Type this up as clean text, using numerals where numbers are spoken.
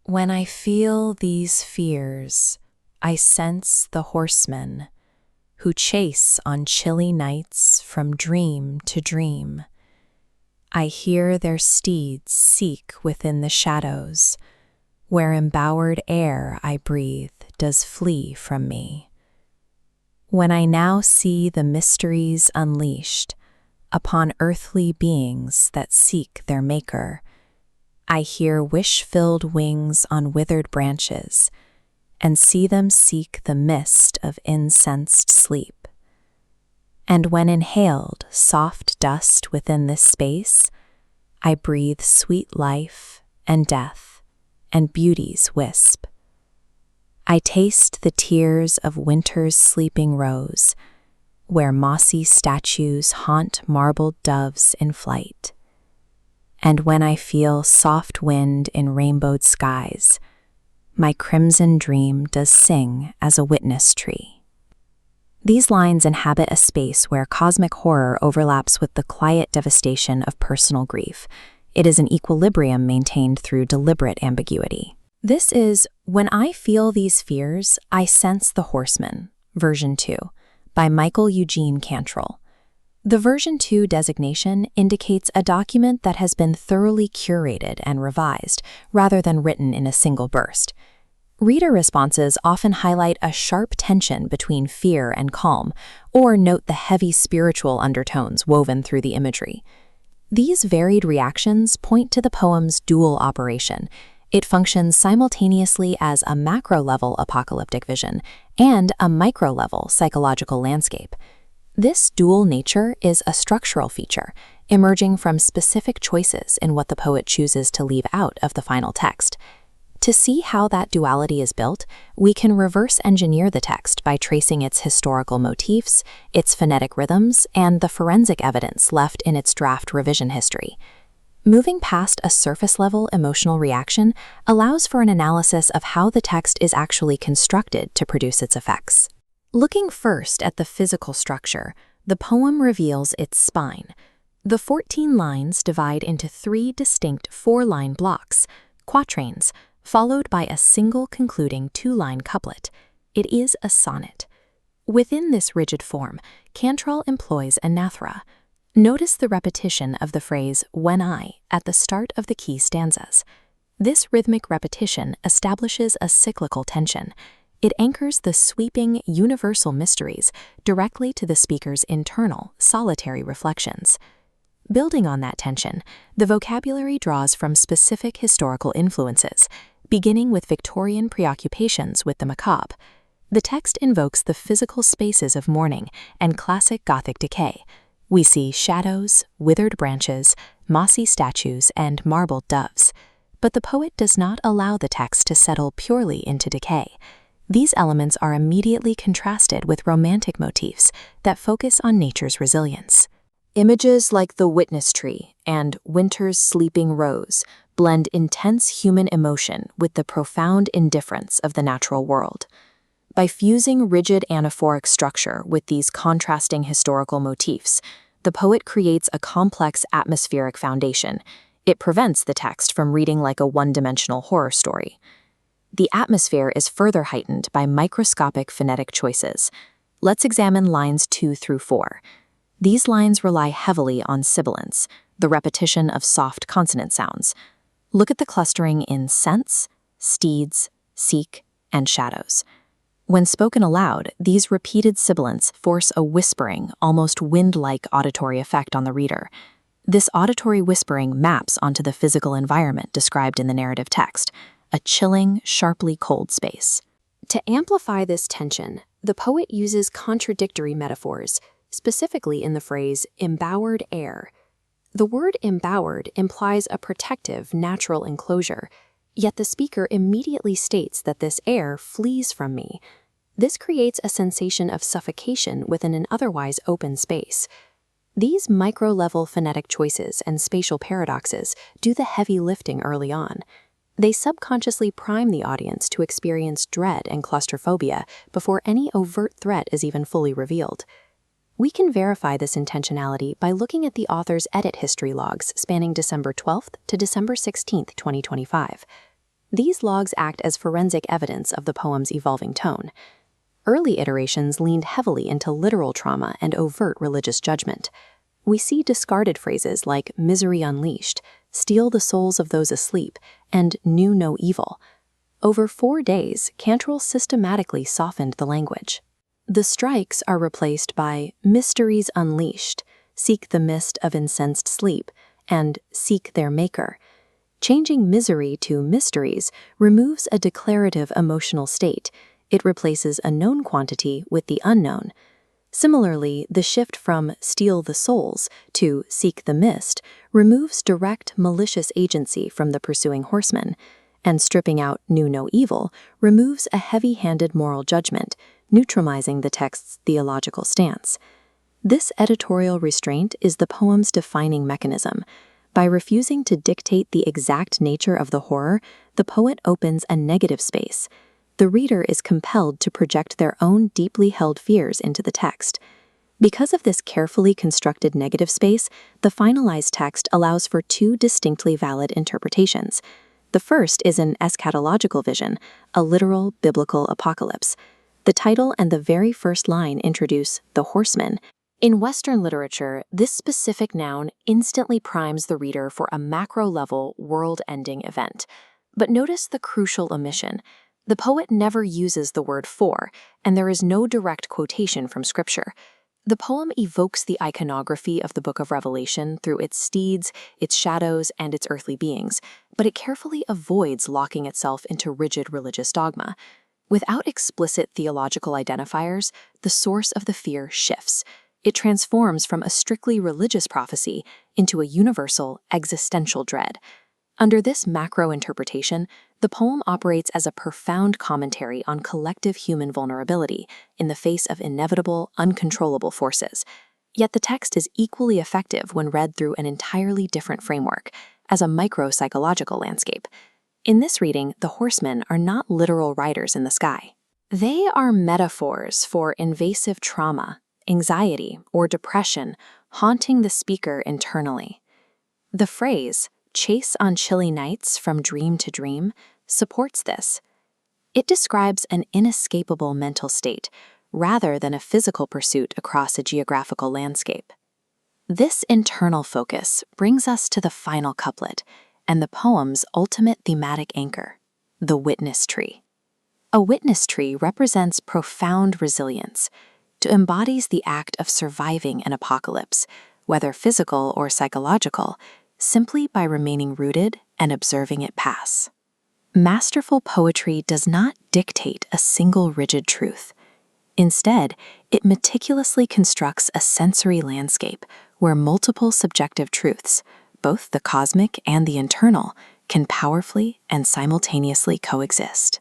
When I feel these fears, I sense the horsemen who chase on chilly nights from dream to dream. I hear their steeds seek within the shadows, where embowered air I breathe does flee from me. When I now see the mysteries unleashed upon earthly beings that seek their maker, I hear wish-filled wings on withered branches and see them seek the mist of incensed sleep. And when inhaled soft dust within this space, I breathe sweet life and death and beauty's wisp. I taste the tears of winter's sleeping rose, where mossy statues haunt marbled doves in flight. And when I feel soft wind in rainbowed skies, my crimson dream does sing as a witness tree. These lines inhabit a space where cosmic horror overlaps with the quiet devastation of personal grief. It is an equilibrium maintained through deliberate ambiguity. This is When I Feel These Fears, I Sense the Horseman, version 2, by Michael Eugene Cantrall. The version 2 designation indicates a document that has been thoroughly curated and revised, rather than written in a single burst. Reader responses often highlight a sharp tension between fear and calm, or note the heavy spiritual undertones woven through the imagery. These varied reactions point to the poem's dual operation. It functions simultaneously as a macro-level apocalyptic vision and a micro-level psychological landscape. This dual nature is a structural feature, emerging from specific choices in what the poet chooses to leave out of the final text. To see how that duality is built, we can reverse engineer the text by tracing its historical motifs, its phonetic rhythms, and the forensic evidence left in its draft revision history. Moving past a surface-level emotional reaction allows for an analysis of how the text is actually constructed to produce its effects. Looking first at the physical structure, the poem reveals its spine. The 14 lines divide into 3 distinct 4-line blocks, quatrains, followed by a single concluding 2-line couplet. It is a sonnet. Within this rigid form, Cantrall employs anaphora. Notice the repetition of the phrase "when I" at the start of the key stanzas. This rhythmic repetition establishes a cyclical tension. It anchors the sweeping, universal mysteries directly to the speaker's internal, solitary reflections. Building on that tension, the vocabulary draws from specific historical influences, beginning with Victorian preoccupations with the macabre. The text invokes the physical spaces of mourning and classic Gothic decay. We see shadows, withered branches, mossy statues, and marbled doves. But the poet does not allow the text to settle purely into decay. These elements are immediately contrasted with romantic motifs that focus on nature's resilience. Images like the witness tree and winter's sleeping rose blend intense human emotion with the profound indifference of the natural world. By fusing rigid anaphoric structure with these contrasting historical motifs, the poet creates a complex atmospheric foundation. It prevents the text from reading like a one-dimensional horror story. The atmosphere is further heightened by microscopic phonetic choices. Let's examine lines 2 through 4. These lines rely heavily on sibilance, the repetition of soft consonant sounds. Look at the clustering in sense, steeds, seek, and shadows. When spoken aloud, these repeated sibilants force a whispering, almost wind-like auditory effect on the reader. This auditory whispering maps onto the physical environment described in the narrative text, a chilling, sharply cold space. To amplify this tension, the poet uses contradictory metaphors, specifically in the phrase embowered air. The word embowered implies a protective, natural enclosure, yet the speaker immediately states that this air flees from me. This creates a sensation of suffocation within an otherwise open space. These micro-level phonetic choices and spatial paradoxes do the heavy lifting early on. They subconsciously prime the audience to experience dread and claustrophobia before any overt threat is even fully revealed. We can verify this intentionality by looking at the author's edit history logs spanning December 12th to December 16th, 2025. These logs act as forensic evidence of the poem's evolving tone. Early iterations leaned heavily into literal trauma and overt religious judgment. We see discarded phrases like misery unleashed, steal the souls of those asleep, and knew no evil. Over 4 days, Cantrall systematically softened the language. The strikes are replaced by mysteries unleashed, seek the mist of incensed sleep, and seek their maker. Changing misery to mysteries removes a declarative emotional state. It replaces a known quantity with the unknown. Similarly, the shift from steal the souls to seek the mist removes direct malicious agency from the pursuing horseman, and stripping out knew no evil removes a heavy-handed moral judgment, neutralizing the text's theological stance. This editorial restraint is the poem's defining mechanism. By refusing to dictate the exact nature of the horror, the poet opens a negative space. The reader is compelled to project their own deeply held fears into the text. Because of this carefully constructed negative space, the finalized text allows for 2 distinctly valid interpretations. The first is an eschatological vision, a literal biblical apocalypse. The title and the very first line introduce the horseman. In Western literature, this specific noun instantly primes the reader for a macro-level, world-ending event. But notice the crucial omission. The poet never uses the word for, and there is no direct quotation from Scripture. The poem evokes the iconography of the Book of Revelation through its steeds, its shadows, and its earthly beings, but it carefully avoids locking itself into rigid religious dogma. Without explicit theological identifiers, the source of the fear shifts. It transforms from a strictly religious prophecy into a universal, existential dread. Under this macro interpretation, the poem operates as a profound commentary on collective human vulnerability in the face of inevitable, uncontrollable forces. Yet the text is equally effective when read through an entirely different framework, as a micro-psychological landscape. In this reading, the horsemen are not literal riders in the sky. They are metaphors for invasive trauma, anxiety, or depression haunting the speaker internally. The phrase, "chase on chilly nights from dream to dream," supports this. It describes an inescapable mental state, rather than a physical pursuit across a geographical landscape. This internal focus brings us to the final couplet, and the poem's ultimate thematic anchor, the witness tree. A witness tree represents profound resilience. It embodies the act of surviving an apocalypse, whether physical or psychological, simply by remaining rooted and observing it pass. Masterful poetry does not dictate a single rigid truth. Instead, it meticulously constructs a sensory landscape where multiple subjective truths, both the cosmic and the internal, can powerfully and simultaneously coexist.